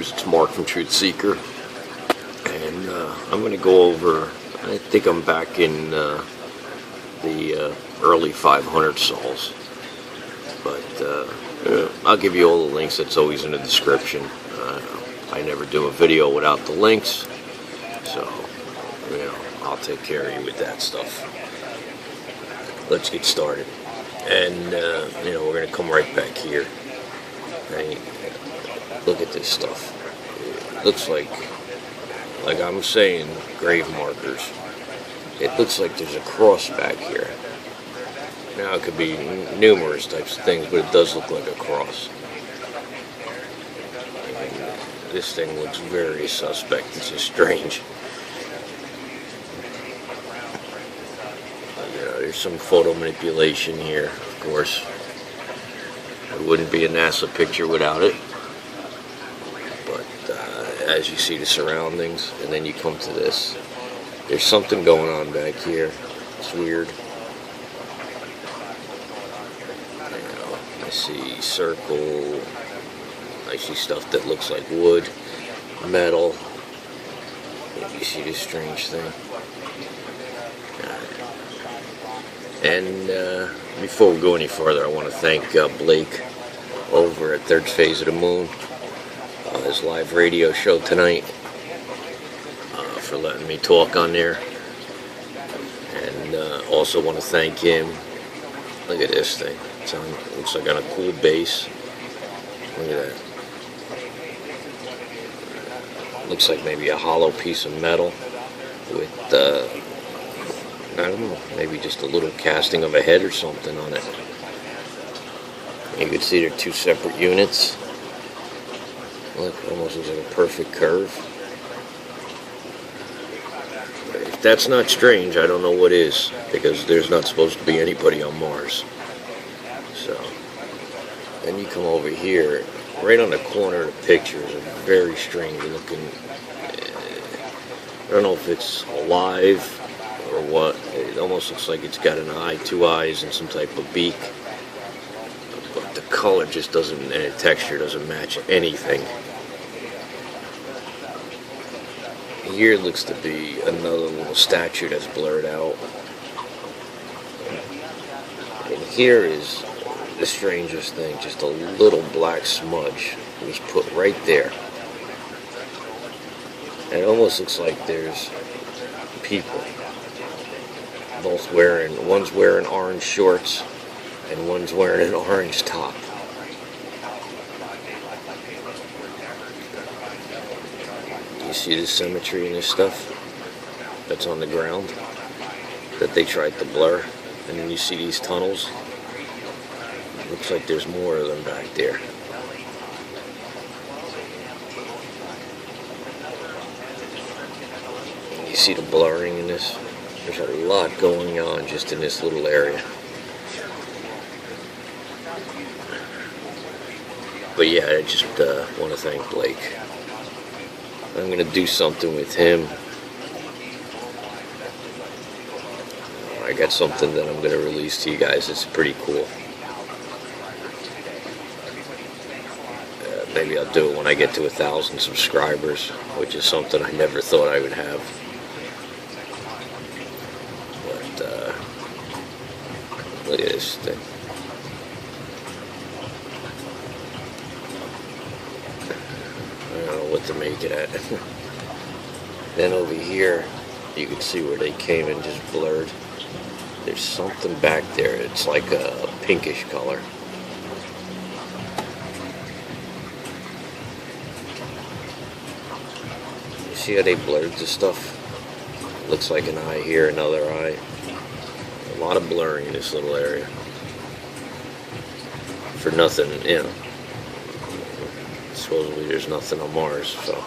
Markers. It's Mark from Truth Seeker, and I'm going to go over, I think I'm back in the early 500 sols, but I'll give you all the links. That's always in the description. I never do a video without the links, so I'll take care of you with that stuff. Let's get started, and we're going to come right back here. Right? Look at this stuff. It looks like I'm saying, grave markers. It looks like there's a cross back here. Now it could be numerous types of things, but it does look like a cross. And this thing looks very suspect. It's just strange. There's some photo manipulation here, of course. It wouldn't be a NASA picture without it. As you see the surroundings, and then you come to this, there's something going on back here. It's weird. I see circle, I see stuff that looks like wood, metal. You see this strange thing. And before we go any further, I want to thank Blake over at Third Phase of the Moon, his live radio show tonight, for letting me talk on there. And also want to thank him. Look at this thing. It looks like on a cool base. Look at that. Looks like maybe a hollow piece of metal with, I don't know, maybe just a little casting of a head or something on it. You can see they're two separate units. Look, almost looks like a perfect curve. If that's not strange, I don't know what is, because there's not supposed to be anybody on Mars. So, then you come over here, right on the corner of the picture is a very strange looking, I don't know if it's alive or what. It almost looks like it's got an eye, two eyes, and some type of beak. But the color just doesn't, and the texture doesn't match anything. Here looks to be another little statue that's blurred out. And here is the strangest thing, just a little black smudge was put right there. And it almost looks like there's people. One's wearing orange shorts and one's wearing an orange top. You see the symmetry in this stuff that's on the ground that they tried to blur, and then you see these tunnels. It looks like there's more of them back there. You see the blurring in this? There's a lot going on just in this little area. But yeah, I just want to thank Blake. I'm going to do something with him. I got something that I'm going to release to you guys. It's pretty cool. Maybe I'll do it when I get to 1,000 subscribers, which is something I never thought I would have. Look at this thing. I don't know what to make it at. Then over here, you can see where they came and just blurred. There's something back there. It's like a pinkish color. You see how they blurred the stuff? Looks like an eye here, another eye. A lot of blurring in this little area. For nothing, supposedly there's nothing on Mars, so.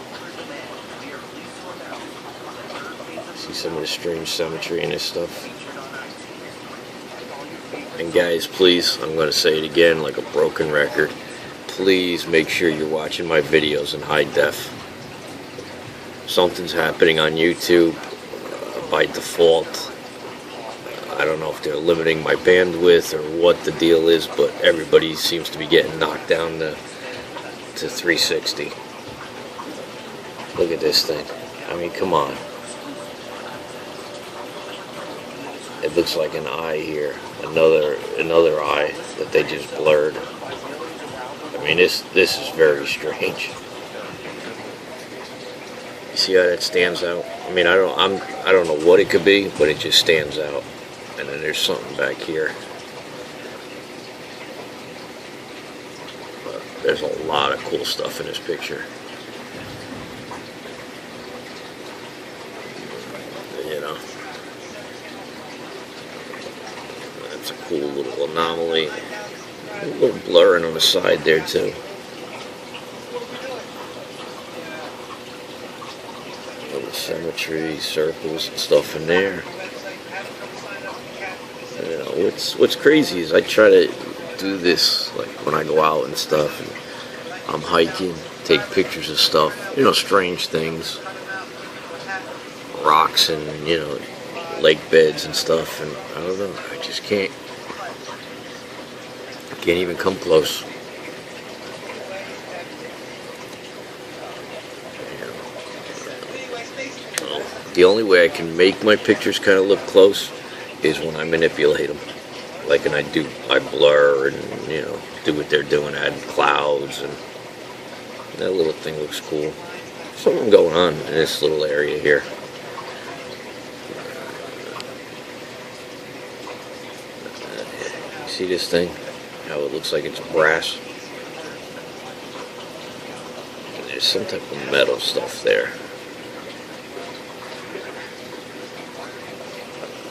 See some of the strange symmetry in this stuff. And guys, please, I'm going to say it again like a broken record. Please make sure you're watching my videos in high def. Something's happening on YouTube by default. I don't know if they're limiting my bandwidth or what the deal is, but everybody seems to be getting knocked down to 360. Look at this thing. I mean, come on. It looks like an eye here. Another eye that they just blurred. I mean, this is very strange. You see how that stands out? I mean, I don't know what it could be, but it just stands out. And then there's something back here. But there's a lot of cool stuff in this picture. You know, that's a cool little anomaly. A little blurring on the side there too. Little symmetry, circles and stuff in there. You know, what's crazy is I try to do this like when I go out and stuff, and I'm hiking, take pictures of stuff, you know, strange things, rocks and, you know, lake beds and stuff, and I don't know, I just can't even come close. The only way I can make my pictures kind of look close is when I manipulate them. Like, and I blur and, you know, do what they're doing, add clouds, and that little thing looks cool. Something going on in this little area here. See this thing? How it looks like it's brass. And there's some type of metal stuff there.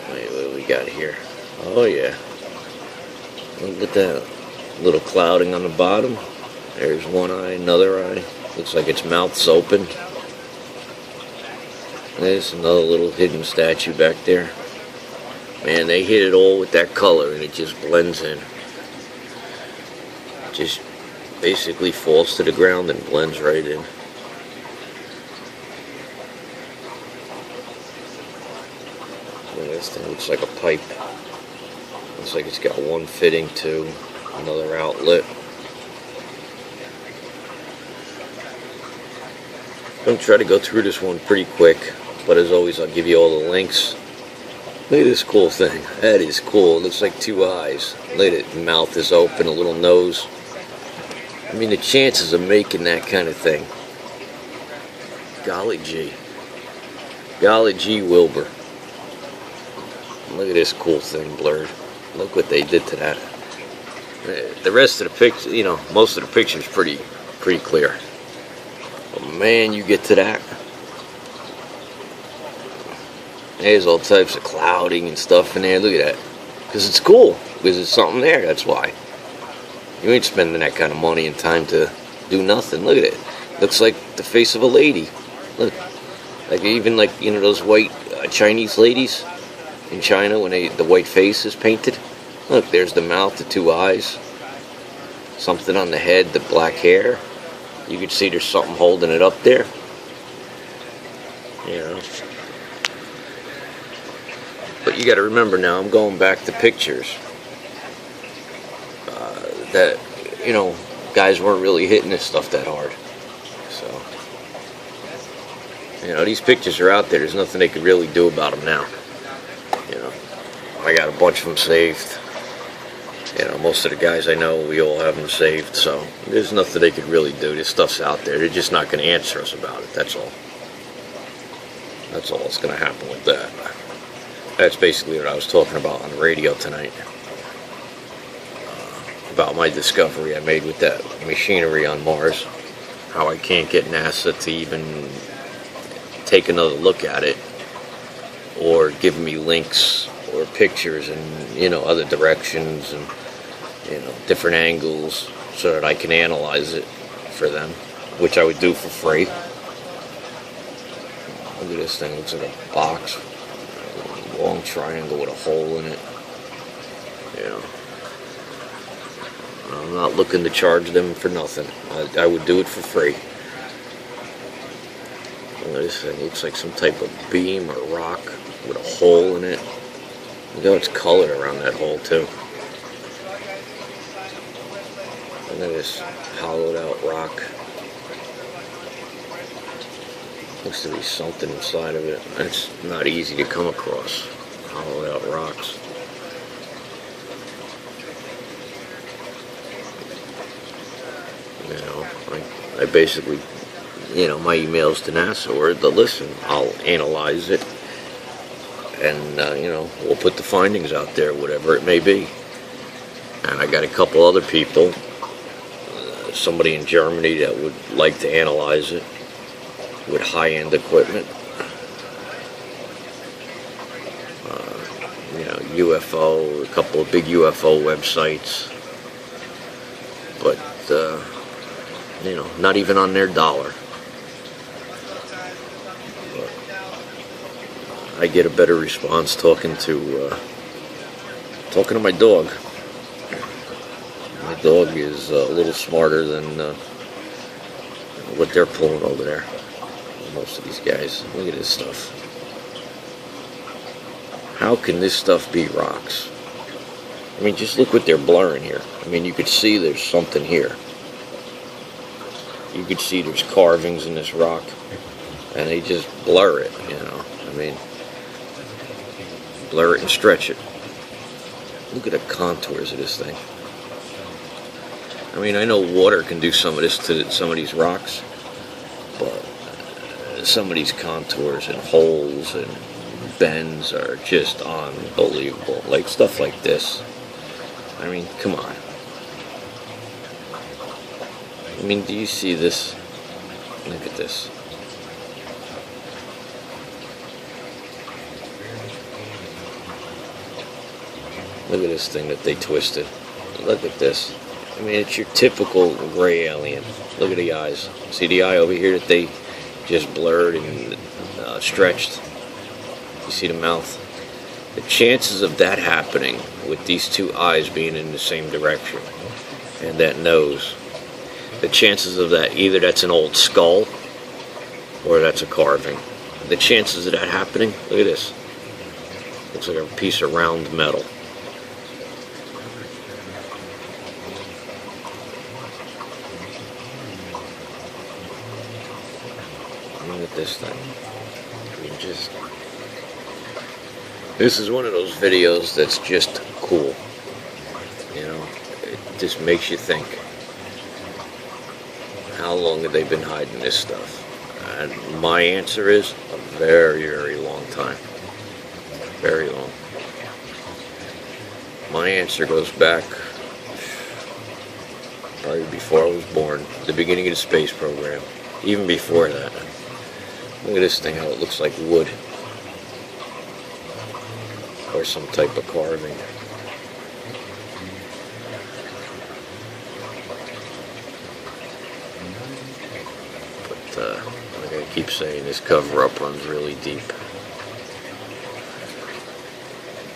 Wait, what do we got here? Oh yeah. Look at that little clouding on the bottom. There's one eye, another eye. Looks like its mouth's open. There's another little hidden statue back there. Man, they hit it all with that color and it just blends in. Just basically falls to the ground and blends right in. Well, this thing looks like a pipe. Looks like it's got one fitting to another outlet. I'm going to try to go through this one pretty quick, but as always I'll give you all the links. Look at this cool thing. That is cool. It looks like two eyes. Look at it. The mouth is open, a little nose. I mean, the chances of making that kind of thing. Golly gee. Golly gee Wilbur. Look at this cool thing blurred. Look what they did to that. The rest of the picture, you know, most of the picture is pretty clear. But man, you get to that. There's all types of clouding and stuff in there. Look at that. Because it's cool. Because there's something there, that's why. You ain't spending that kind of money and time to do nothing. Look at it. Looks like the face of a lady. Look. Like even like, you know, those white Chinese ladies in China when the white face is painted. Look, there's the mouth, the two eyes. Something on the head, the black hair. You can see there's something holding it up there. You know. But you got to remember now, I'm going back to pictures that, you know, guys weren't really hitting this stuff that hard. So, you know, these pictures are out there. There's nothing they could really do about them now. You know, I got a bunch of them saved. You know, most of the guys I know, we all have them saved. So there's nothing they could really do. This stuff's out there. They're just not going to answer us about it. That's all. That's all that's going to happen with that. That's basically what I was talking about on the radio tonight. About my discovery I made with that machinery on Mars. How I can't get NASA to even take another look at it. Or give me links or pictures and, you know, other directions and, you know, different angles so that I can analyze it for them. Which I would do for free. Look at this thing. It looks like a box. Long triangle with a hole in it. You know, I'm not looking to charge them for nothing. I would do it for free. Well, this thing looks like some type of beam or rock with a hole in it. Look how it's colored around that hole too. Look at this hollowed out rock. Looks to be something inside of it. It's not easy to come across. Hollowed out rocks. You know, I basically, you know, my emails to NASA were to listen. I'll analyze it, and you know, we'll put the findings out there, whatever it may be. And I got a couple other people, somebody in Germany that would like to analyze it with high-end equipment. You know, UFO, a couple of big UFO websites, but you know, not even on their dollar. But I get a better response talking to my dog. My dog is a little smarter than what they're pulling over there. Most of these guys. Look at this stuff. How can this stuff be rocks? I mean, just look what they're blurring here. I mean, you could see there's something here. You could see there's carvings in this rock, and they just blur it, you know. I mean, blur it and stretch it. Look at the contours of this thing. I mean, I know water can do some of this to some of these rocks, but some of these contours and holes and bends are just unbelievable. Like stuff like this. I mean, come on. I mean, do you see this? Look at this. Look at this thing that they twisted. Look at this. I mean, it's your typical gray alien. Look at the eyes. See the eye over here that they just blurred and stretched? You see the mouth? The chances of that happening with these two eyes being in the same direction and that nose, the chances of that, either that's an old skull or that's a carving. The chances of that happening, look at this. Looks like a piece of round metal. Look at this thing. I mean, just... This is one of those videos that's just cool. You know, it just makes you think. How long have they been hiding this stuff? And my answer is a very, very long time. Very long. My answer goes back probably before I was born, the beginning of the space program. Even before that. Look at this thing, how it looks like wood. Or some type of carving. But, like I keep saying, this cover-up runs really deep.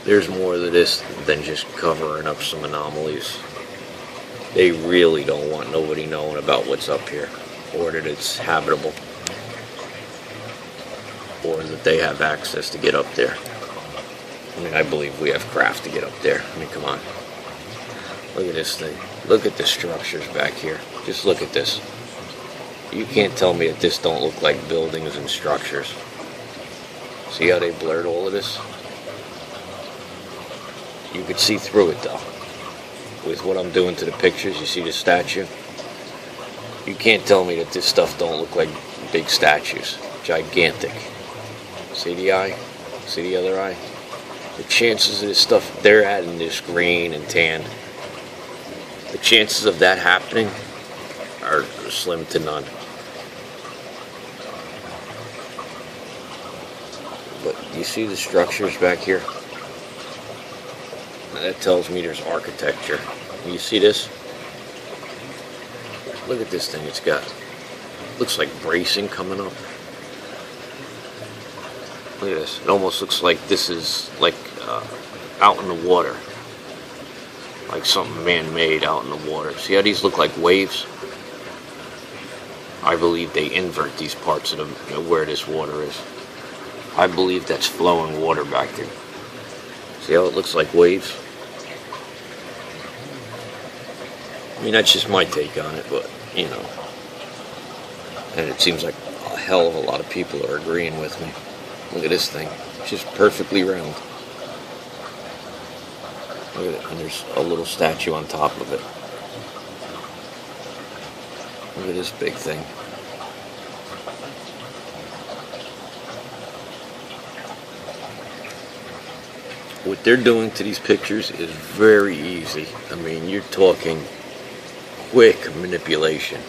There's more to this than just covering up some anomalies. They really don't want nobody knowing about what's up here, or that it's habitable, or that they have access to get up there. I mean, I believe we have craft to get up there. I mean, come on. Look at this thing. Look at the structures back here. Just look at this. You can't tell me that this don't look like buildings and structures. See how they blurred all of this? You could see through it, though. With what I'm doing to the pictures, you see the statue? You can't tell me that this stuff don't look like big statues. Gigantic. See the eye? See the other eye? The chances of this stuff, they're adding this green and tan. The chances of that happening are slim to none. But you see the structures back here? That tells me there's architecture. You see this? Look at this thing it's got. Looks like bracing coming up. Look at this. It almost looks like this is like out in the water. Like something man-made out in the water. See how these look like waves? I believe they invert these parts of them, where this water is. I believe that's flowing water back there. See how it looks like waves? I mean, that's just my take on it, but, you know. And it seems like a hell of a lot of people are agreeing with me. Look at this thing. It's just perfectly round. Look at it. And there's a little statue on top of it. Look at this big thing. What they're doing to these pictures is very easy. I mean, you're talking quick manipulation.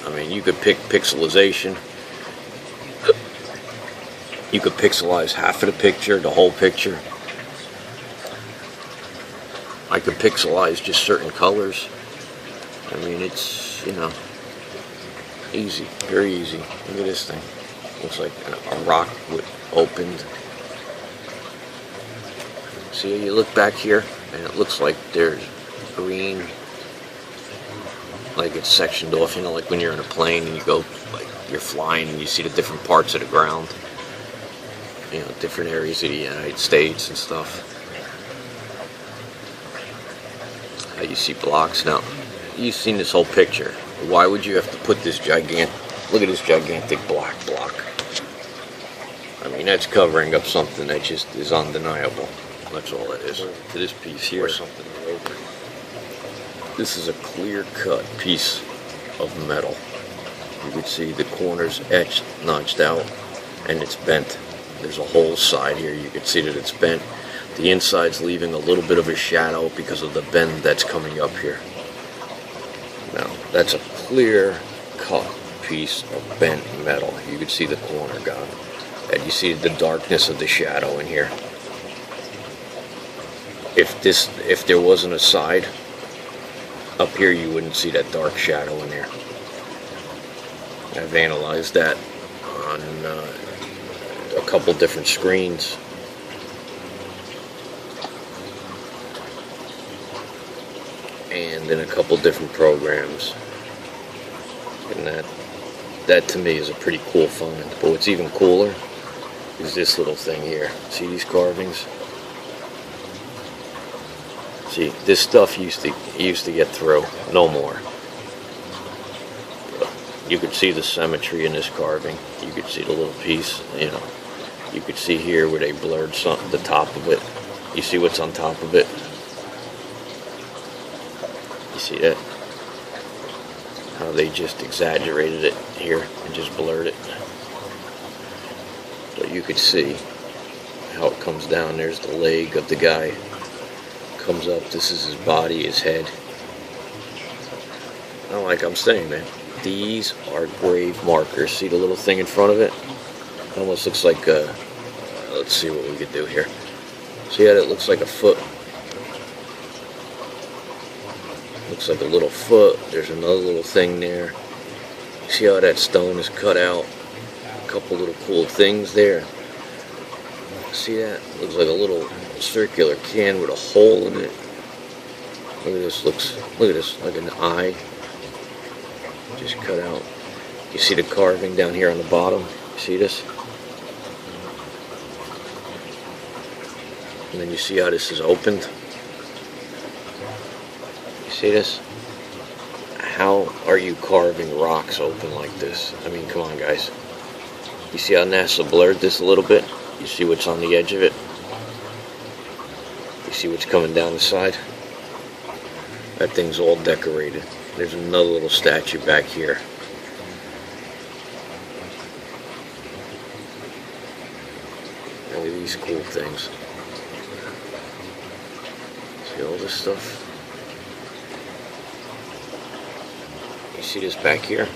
I mean, you could pick pixelization. You could pixelize half of the picture, the whole picture. I could pixelize just certain colors. I mean, it's, you know, easy, very easy. Look at this thing. Looks like a rock opened. See, you look back here, and it looks like there's green, like it's sectioned off, you know, like when you're in a plane and you go, like, you're flying and you see the different parts of the ground, you know, different areas of the United States and stuff. How you see blocks. Now, you've seen this whole picture. Why would you have to put this look at this gigantic black block? I mean, that's covering up something that just is undeniable. That's all it is. To this piece here, something over. This is a clear-cut piece of metal. You can see the corners etched, notched out, and it's bent. There's a whole side here. You can see that it's bent. The inside's leaving a little bit of a shadow because of the bend that's coming up here. Now, that's a clear-cut piece of bent metal. You can see the corner gone. And you see the darkness of the shadow in here. If there wasn't a side up here, you wouldn't see that dark shadow in there. I've analyzed that on a couple different screens. And in a couple different programs. And that to me is a pretty cool find. But what's even cooler is this little thing here. See these carvings? See, this stuff used to get through. No more. You could see the symmetry in this carving. You could see the little piece, you know. You could see here where they blurred the top of it. You see what's on top of it? You see that? How they just exaggerated it here and just blurred it. So you could see how it comes down. There's the leg of the guy. Comes up. This is his body, his head. Now, like I'm saying, man, these are grave markers. See the little thing in front of it? It almost looks like let's see what we could do here. See how that looks like a foot? Looks like a little foot. There's another little thing there. See how that stone is cut out? A couple little cool things there. See that? Looks like a little circular can with a hole in it. Look at this. Look at this, like an eye. Just cut out. You see the carving down here on the bottom? You see this? And then you see how this is opened? You see this? How are you carving rocks open like this? I mean, come on, guys. You see how NASA blurred this a little bit? You see what's on the edge of it? You see what's coming down the side? That thing's all decorated. There's another little statue back here. Look at these cool things. See all this stuff? You see this back here?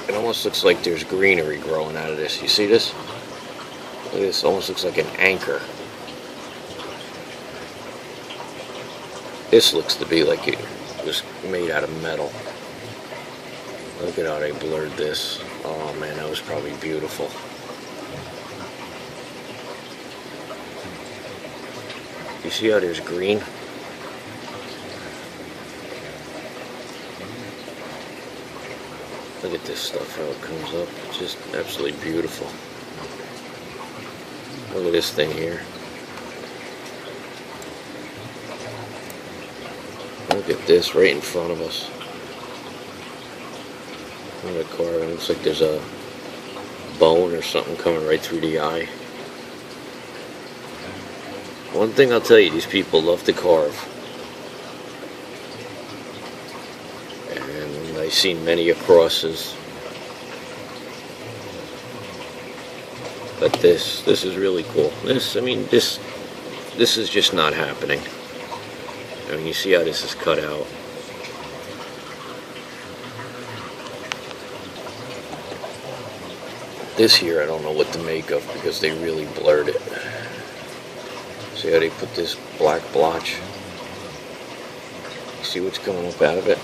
It almost looks like there's greenery growing out of this. You see this? Look at this. It almost looks like an anchor. This looks to be like it was made out of metal. Look at how they blurred this. Oh man, that was probably beautiful. You see how there's green? Look at this stuff, how it comes up. It's just absolutely beautiful. Look at this thing here. Look at this right in front of us. on the car. It looks like there's a bone or something coming right through the eye. One thing I'll tell you, these people love to carve. And I've seen many crosses. But this is really cool. This is just not happening. I mean, you see how this is cut out. This here, I don't know what to make of because they really blurred it. See how they put this black blotch? See what's coming up out of it?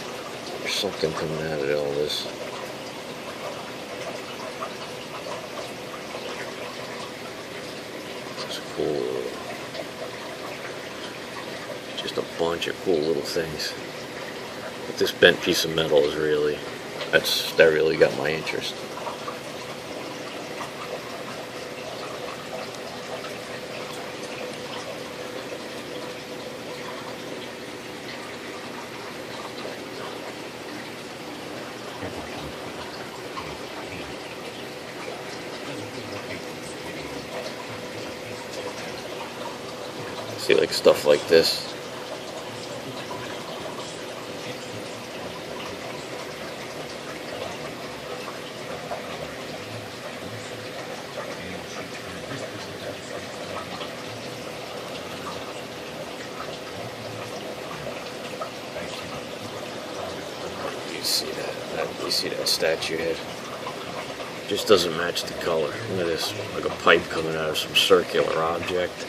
There's something coming out of all this. It's cool. Just a bunch of cool little things. But this bent piece of metal is really, that really got my interest. See, like stuff like this. You see that statue head? Just doesn't match the color. Look at this, like a pipe coming out of some circular object.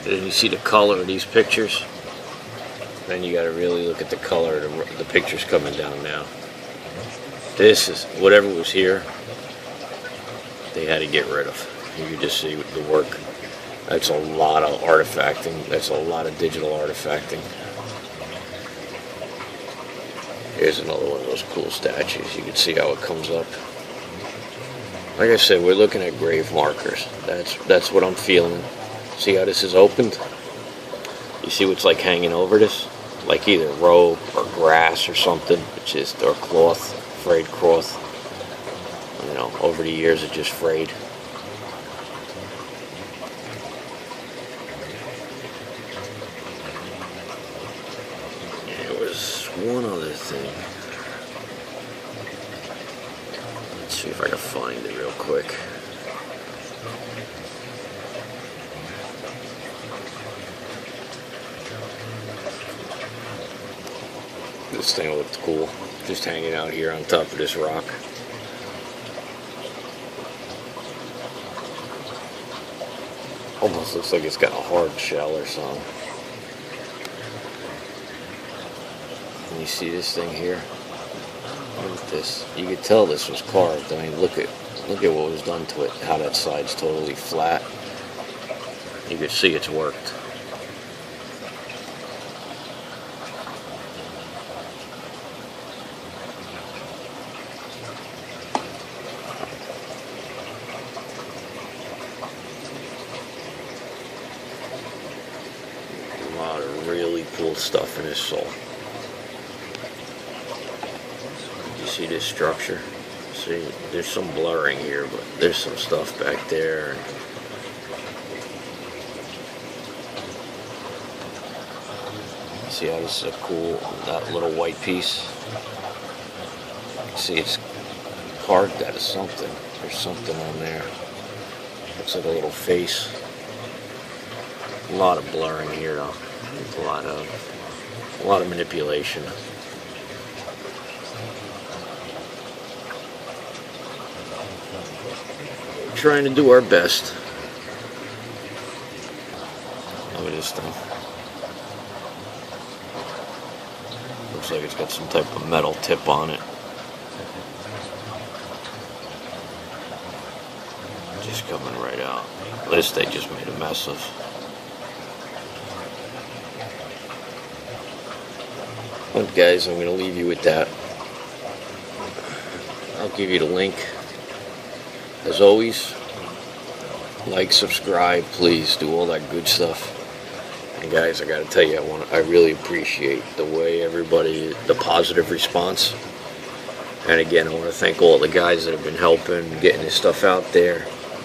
And you see the color of these pictures? Then you gotta really look at the color of the pictures coming down now. This is, whatever was here, they had to get rid of. You can just see the work. That's a lot of artifacting. That's a lot of digital artifacting. Here's another one of those cool statues. You can see how it comes up. Like I said, we're looking at grave markers. That's what I'm feeling. See how this is opened? You see what's like hanging over this? Like either rope or grass or something. It's just, or cloth, frayed cloth. You know, over the years it just frayed. There was one other thing. Let's see if I can find it real quick. This thing looked cool, just hanging out here on top of this rock. Almost looks like it's got a hard shell or something. And you see this thing here? Look at this. You could tell this was carved. I mean, look at what was done to it. How that side's totally flat. You could see it's worked. A lot of really cool stuff in this soul. You see this structure? See, there's some blurring here, but there's some stuff back there. See how this is a cool, that little white piece? See, it's carved out of something. There's something on there. Looks like a little face. A lot of blurring here, though. A lot of manipulation. We're trying to do our best. Look at this thing. Looks like it's got some type of metal tip on it. Just coming right out. This they just made a mess of. Well, guys, I'm going to leave you with that. I'll give you the link. As always, like, subscribe, please do all that good stuff. And guys, I gotta tell you, I really appreciate the way everybody, the positive response. And again, I want to thank all the guys that have been helping, getting this stuff out there.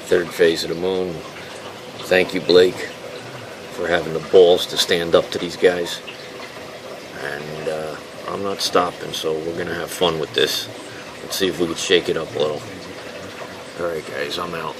Third phase of the moon. Thank you, Blake, for having the balls to stand up to these guys. And I'm not stopping, so we're gonna have fun with this. Let's see if we can shake it up a little. Alright guys, I'm out.